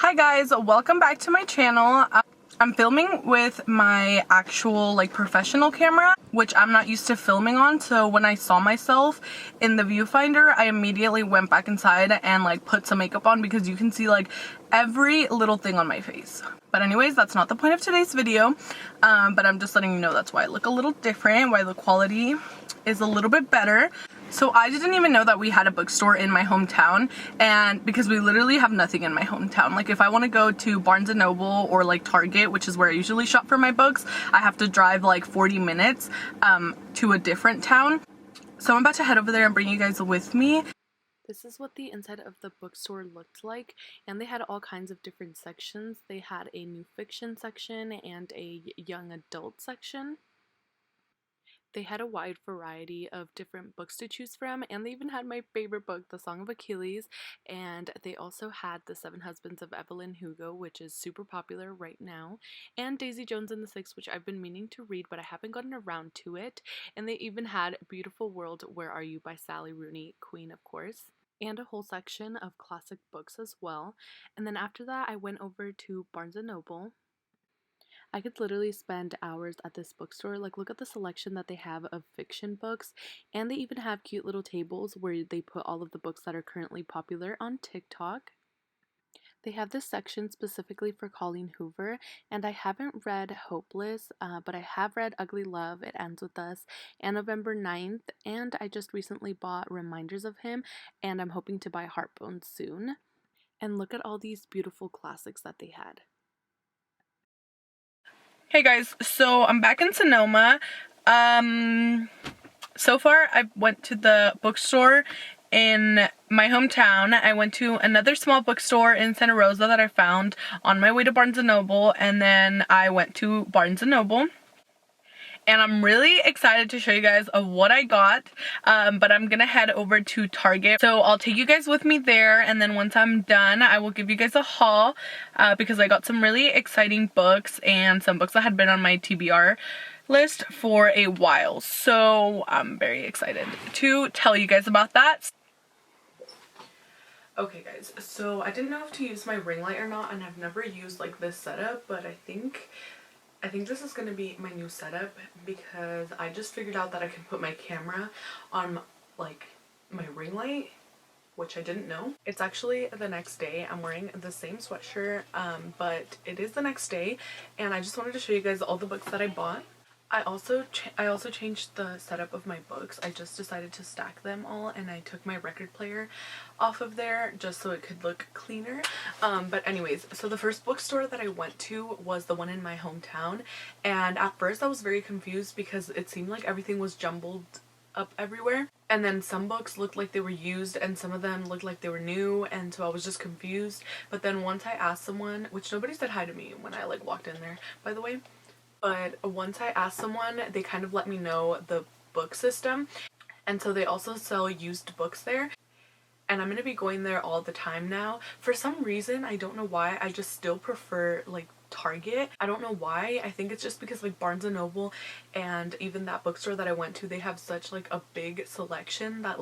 Hi guys, welcome back to my channel. I'm filming with my actual professional camera, which I'm not used to filming on, so when I saw myself in the viewfinder, I immediately went back inside and put some makeup on because you can see every little thing on my face. But anyways, that's not the point of today's video, but I'm just letting you know that's why I look a little different, why the quality is a little bit better. So I didn't even know that we had a bookstore in my hometown, and because we literally have nothing in my hometown. If I want to go to Barnes & Noble or Target, which is where I usually shop for my books, I have to drive 40 minutes to a different town. So I'm about to head over there and bring you guys with me. This is what the inside of the bookstore looked like, and they had all kinds of different sections. They had a new fiction section and a young adult section. They had a wide variety of different books to choose from, and they even had my favorite book, The Song of Achilles, and they also had The Seven Husbands of Evelyn Hugo, which is super popular right now, and Daisy Jones and the Six, which I've been meaning to read, but I haven't gotten around to it, and they even had Beautiful World, Where Are You by Sally Rooney, Queen of course, and a whole section of classic books as well. And then after that, I went over to Barnes & Noble. I could literally spend hours at this bookstore. Look at the selection that they have of fiction books, and they even have cute little tables where they put all of the books that are currently popular on TikTok. They have this section specifically for Colleen Hoover, and I haven't read Hopeless, but I have read Ugly Love, It Ends With Us, and November 9th, and I just recently bought Reminders of Him, and I'm hoping to buy Heartbones soon. And look at all these beautiful classics that they had. Hey guys, so I'm back in Sonoma. So far I went to the bookstore in my hometown. I went to another small bookstore in Santa Rosa that I found on my way to Barnes & Noble, and then I went to Barnes & Noble. And I'm really excited to show you guys of what I got, but I'm gonna head over to Target. So I'll take you guys with me there, and then once I'm done, I will give you guys a haul because I got some really exciting books and some books that had been on my TBR list for a while. So I'm very excited to tell you guys about that. Okay guys, so I didn't know if to use my ring light or not, and I've never used this setup, but I think this is going to be my new setup because I just figured out that I can put my camera on my ring light, which I didn't know. It's actually the next day. I'm wearing the same sweatshirt, but it is the next day, and I just wanted to show you guys all the books that I bought. I also changed the setup of my books. I just decided to stack them all, and I took my record player off of there just so it could look cleaner. But anyways, so the first bookstore that I went to was the one in my hometown, and at first I was very confused because it seemed like everything was jumbled up everywhere, and then some books looked like they were used and some of them looked like they were new, and so I was just confused. But then once I asked someone, which nobody said hi to me when I walked in there, by the way, but once I asked someone, they kind of let me know the book system, and so they also sell used books there, and I'm going to be going there all the time now. For some reason, I don't know why, I just still prefer Target. I don't know why. I think it's just because Barnes & Noble and even that bookstore that I went to, they have such a big selection that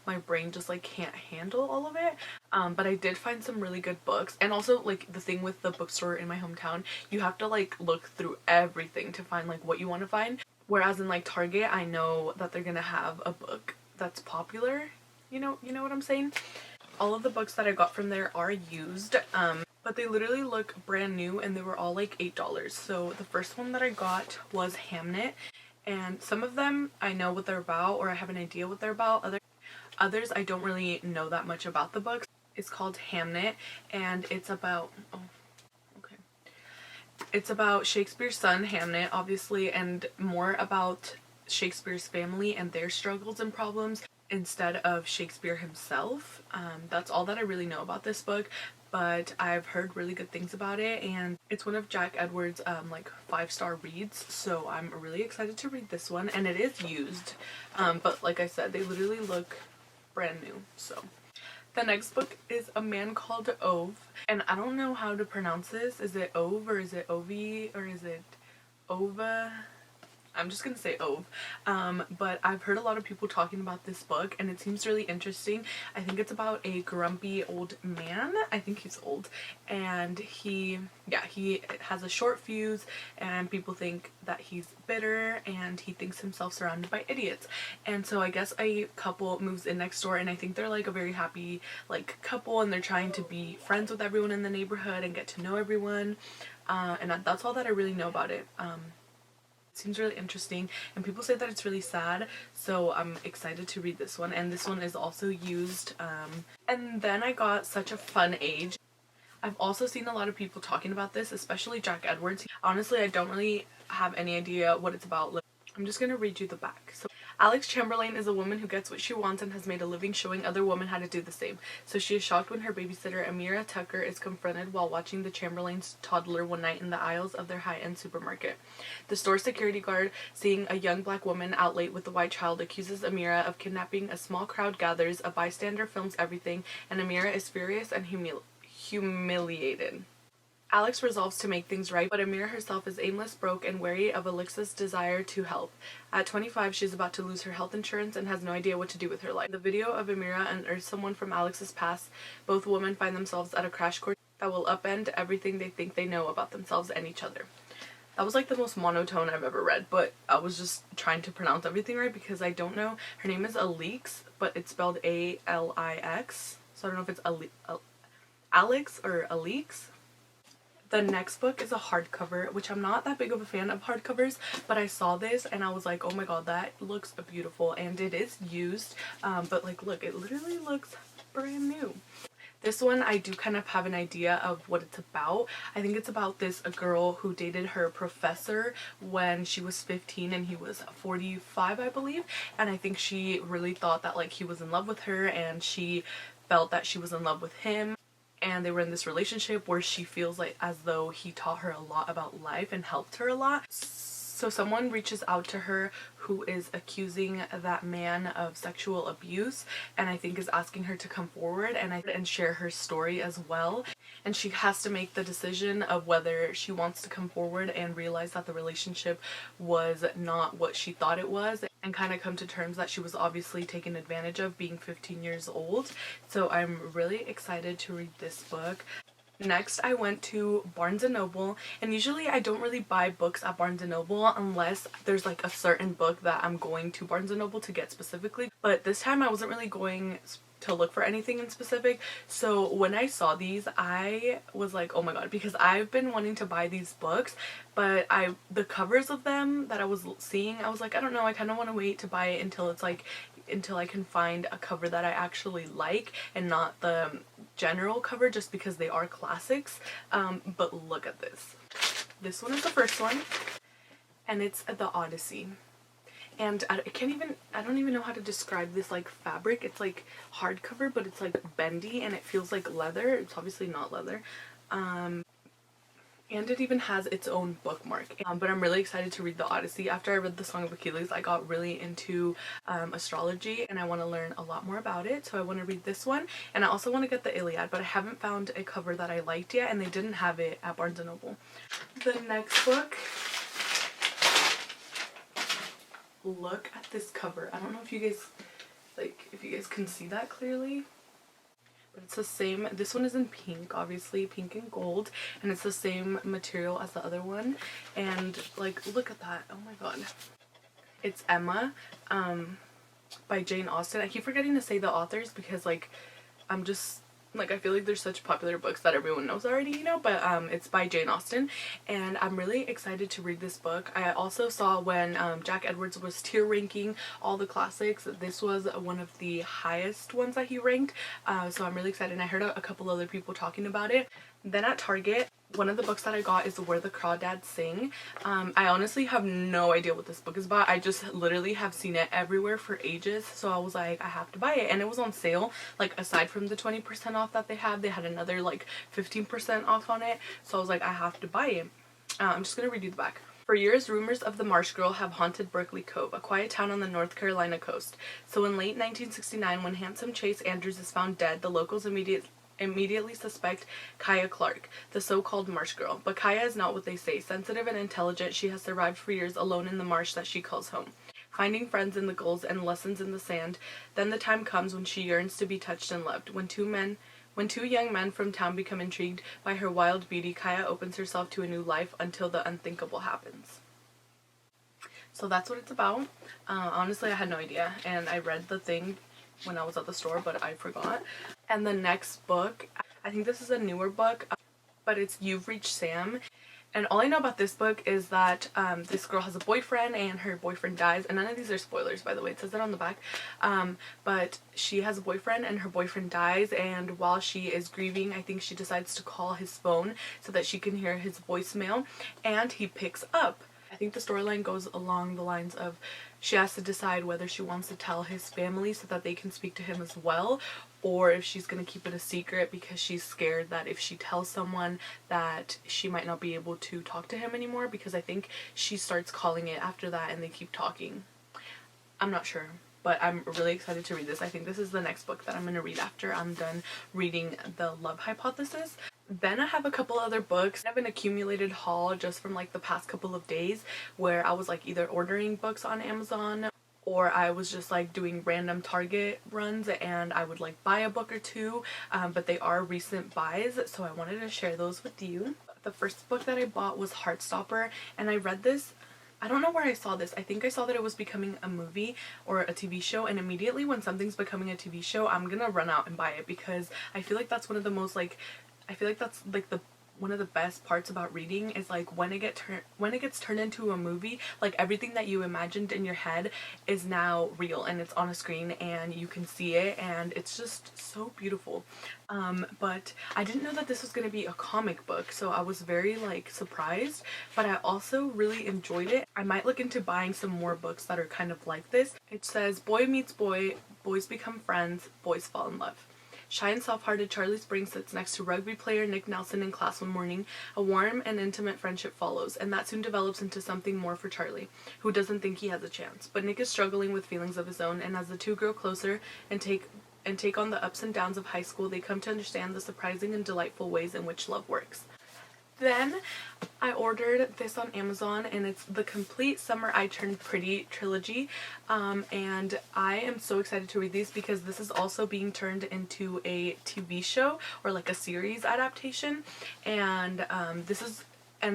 my brain just can't handle all of it. But I did find some really good books, and also the thing with the bookstore in my hometown, you have to look through everything to find what you want to find, whereas in Target, I know that they're gonna have a book that's popular. You know what I'm saying? All of the books that I got from there are used, but they literally look brand new, and they were all $8. So the first one that I got was Hamnet, and some of them I know what they're about, or I have an idea what they're about. Others I don't really know that much about the books. It's called Hamnet, and it's about it's about Shakespeare's son Hamnet, obviously, and more about Shakespeare's family and their struggles and problems instead of Shakespeare himself. That's all that I really know about this book, but I've heard really good things about it, and it's one of Jack Edwards' 5-star reads, so I'm really excited to read this one, and it is used, but like I said, they literally look brand new. So the next book is A Man Called Ove, and I don't know how to pronounce this. Is it Ove, or is it Ovi, or is it Ova? I'm just gonna say Ove. But I've heard a lot of people talking about this book and it seems really interesting. I think it's about a grumpy old man. I think he's old. And he has a short fuse and people think that he's bitter and he thinks himself surrounded by idiots. And so I guess a couple moves in next door and I think they're like a very happy like couple and they're trying to be friends with everyone in the neighborhood and get to know everyone. And that's all that I really know about it. Seems really interesting and people say that it's really sad, so I'm excited to read this one. And this one is also used. And then I got Such a Fun Age. I've also seen a lot of people talking about this, especially Jack Edwards. Honestly, I don't really have any idea what it's about. I'm just gonna read you the back. So Alex Chamberlain is a woman who gets what she wants and has made a living showing other women how to do the same. So she is shocked when her babysitter Amira Tucker is confronted while watching the Chamberlains toddler one night in the aisles of their high-end supermarket. The store security guard, seeing a young black woman out late with the white child, accuses Amira of kidnapping. A small crowd gathers, a bystander films everything, and Amira is furious and humiliated. Alex resolves to make things right, but Amira herself is aimless, broke, and wary of Alexa's desire to help. At 25, she's about to lose her health insurance and has no idea what to do with her life. The video of Amira unearths someone from Alex's past. Both women find themselves at a crash course that will upend everything they think they know about themselves and each other. That was like the most monotone I've ever read, but I was just trying to pronounce everything right because I don't know. Her name is Alix, but it's spelled A-L-I-X, so I don't know if it's Alex or Alix. The next book is a hardcover, which I'm not that big of a fan of hardcovers, but I saw this and I was like, oh my god, that looks beautiful. And it is used, but like look, it literally looks brand new. This one I do kind of have an idea of what it's about. I think it's about a girl who dated her professor when she was 15 and he was 45, I believe. And I think she really thought that like he was in love with her and she felt that she was in love with him. And they were in this relationship where she feels like as though he taught her a lot about life and helped her a lot. So someone reaches out to her who is accusing that man of sexual abuse and I think is asking her to come forward and share her story as well. And she has to make the decision of whether she wants to come forward and realize that the relationship was not what she thought it was and kind of come to terms that she was obviously taken advantage of being 15 years old. So I'm really excited to read this book. Next, I went to Barnes & Noble, and usually I don't really buy books at Barnes & Noble unless there's like a certain book that I'm going to Barnes & Noble to get specifically. But this time I wasn't really going to look for anything in specific, so when I saw these I was like, oh my god, because I've been wanting to buy these books, but the covers of them that I was seeing, I was like, I don't know, I kind of want to wait to buy it until I can find a cover that I actually like and not the general cover, just because they are classics. But look at this. This one is the first one and it's The Odyssey. And I don't even know how to describe this like fabric. It's like hardcover, but it's like bendy and it feels like leather. It's obviously not leather. And it even has its own bookmark. But I'm really excited to read The Odyssey. After I read The Song of Achilles, I got really into astrology and I want to learn a lot more about it. So I want to read this one. And I also want to get the Iliad, but I haven't found a cover that I liked yet and they didn't have it at Barnes & Noble. The next book, look at this cover. I don't know if you guys can see that clearly. But it's the same. This one is in pink, obviously, pink and gold, and it's the same material as the other one. And like, look at that. Oh my god. It's Emma, by Jane Austen. I keep forgetting to say the authors because like I'm just like, I feel like there's such popular books that everyone knows already, you know, but it's by Jane Austen and I'm really excited to read this book. I also saw when Jack Edwards was tier ranking all the classics, this was one of the highest ones that he ranked, so I'm really excited and I heard a couple other people talking about it. Then at Target, one of the books that I got is Where the Crawdads Sing. I honestly have no idea what this book is about. I just literally have seen it everywhere for ages, so I was like, I have to buy it. And it was on sale. Like, aside from the 20% off that they had another like 15% off on it. So I was like, I have to buy it. I'm just gonna read you the back. For years, rumors of the Marsh Girl have haunted Berkeley Cove, a quiet town on the North Carolina coast. So in late 1969, when handsome Chase Andrews is found dead, the locals immediately suspect Kaya Clark, the so-called marsh girl. But Kaya is not what they say. Sensitive and intelligent, she has survived for years alone in the marsh that she calls home, finding friends in the gulls and lessons in the sand. Then the time comes when she yearns to be touched and loved. When two young men from town become intrigued by her wild beauty, Kaya opens herself to a new life until the unthinkable happens. So that's what it's about. Honestly, I had no idea, and I read the thing when I was at the store, but I forgot. And the next book, I think this is a newer book, but it's You've Reached Sam. And all I know about this book is that this girl has a boyfriend and her boyfriend dies. And none of these are spoilers, by the way. It says it on the back. But she has a boyfriend and her boyfriend dies. And while she is grieving, I think she decides to call his phone so that she can hear his voicemail. And he picks up. I think the storyline goes along the lines of she has to decide whether she wants to tell his family so that they can speak to him as well, or if she's going to keep it a secret because she's scared that if she tells someone that she might not be able to talk to him anymore, because I think she starts calling it after that and they keep talking. I'm not sure, but I'm really excited to read this. I think this is the next book that I'm going to read after I'm done reading The Love Hypothesis. Then I have a couple other books. I have an accumulated haul just from like the past couple of days where I was like either ordering books on Amazon or I was just like doing random Target runs and I would like buy a book or two, but they are recent buys, so I wanted to share those with you. The first book that I bought was Heartstopper, and I read this, I don't know where I saw this. I think I saw that it was becoming a movie or a TV show, and immediately when something's becoming a TV show, I'm gonna run out and buy it because I feel like that's one of the most like, I feel like that's like one of the best parts about reading is like when it gets turned into a movie, like everything that you imagined in your head is now real and it's on a screen and you can see it and it's just so beautiful. But I didn't know that this was going to be a comic book, so I was very like surprised, but I also really enjoyed it. I might look into buying some more books that are kind of like this. It says boy meets boy, boys become friends, boys fall in love. Shy and soft-hearted Charlie Spring sits next to rugby player Nick Nelson in class one morning. A warm and intimate friendship follows, and that soon develops into something more for Charlie, who doesn't think he has a chance. But Nick is struggling with feelings of his own, and as the two grow closer and take on the ups and downs of high school, they come to understand the surprising and delightful ways in which love works. Then I ordered this on Amazon, and it's the complete Summer I Turned Pretty trilogy, and I am so excited to read these because this is also being turned into a TV show or like a series adaptation, and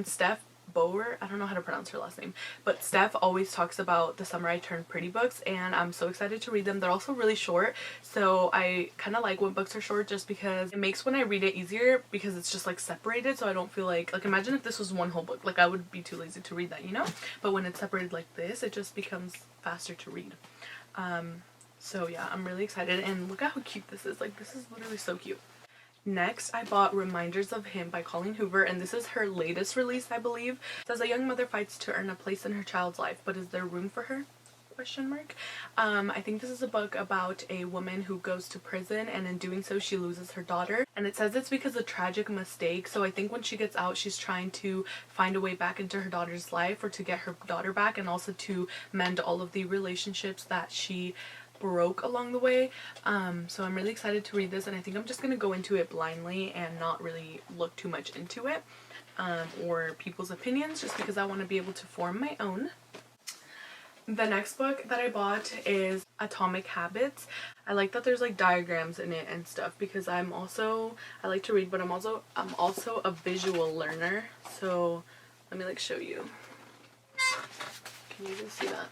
Steph Bower, I don't know how to pronounce her last name, but Steph always talks about the Summer I Turned Pretty books, and I'm so excited to read them. They're also really short, so I kind of like when books are short just because it makes when I read it easier because it's just like separated, so I don't feel like imagine if this was one whole book, like I would be too lazy to read that, you know? But when it's separated like this, it just becomes faster to read. So yeah, I'm really excited, and look at how cute this is. Like, this is literally so cute. Next, I bought Reminders of Him by Colleen Hoover, and this is her latest release, I believe. It says a young mother fights to earn a place in her child's life, but is there room for her? Question mark. I think this is a book about a woman who goes to prison, and in doing so she loses her daughter, and it says it's because of tragic mistake. So I think when she gets out, she's trying to find a way back into her daughter's life, or to get her daughter back, and also to mend all of the relationships that she broke along the way. So I'm really excited to read this, and I think I'm just gonna go into it blindly and not really look too much into it or people's opinions, just because I want to be able to form my own. The next book that I bought is Atomic Habits. I like that there's like diagrams in it and stuff because I like to read, but I'm also a visual learner. So let me like show you. Can you even see that?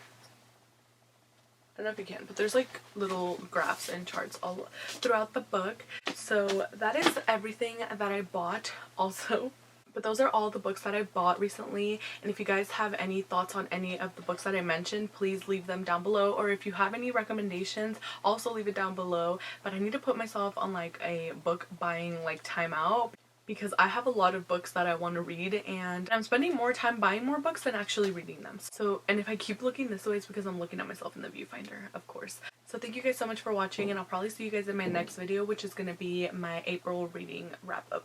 I don't know if you can, but there's like little graphs and charts all throughout the book. So that is everything that I bought also. But those are all the books that I've bought recently, and if you guys have any thoughts on any of the books that I mentioned, please leave them down below, or if you have any recommendations, also leave it down below. But I need to put myself on like a book buying like timeout because I have a lot of books that I want to read, and I'm spending more time buying more books than actually reading them. So, and if I keep looking this way, it's because I'm looking at myself in the viewfinder, of course. So thank you guys so much for watching, and I'll probably see you guys in my next video, which is going to be my April reading wrap up.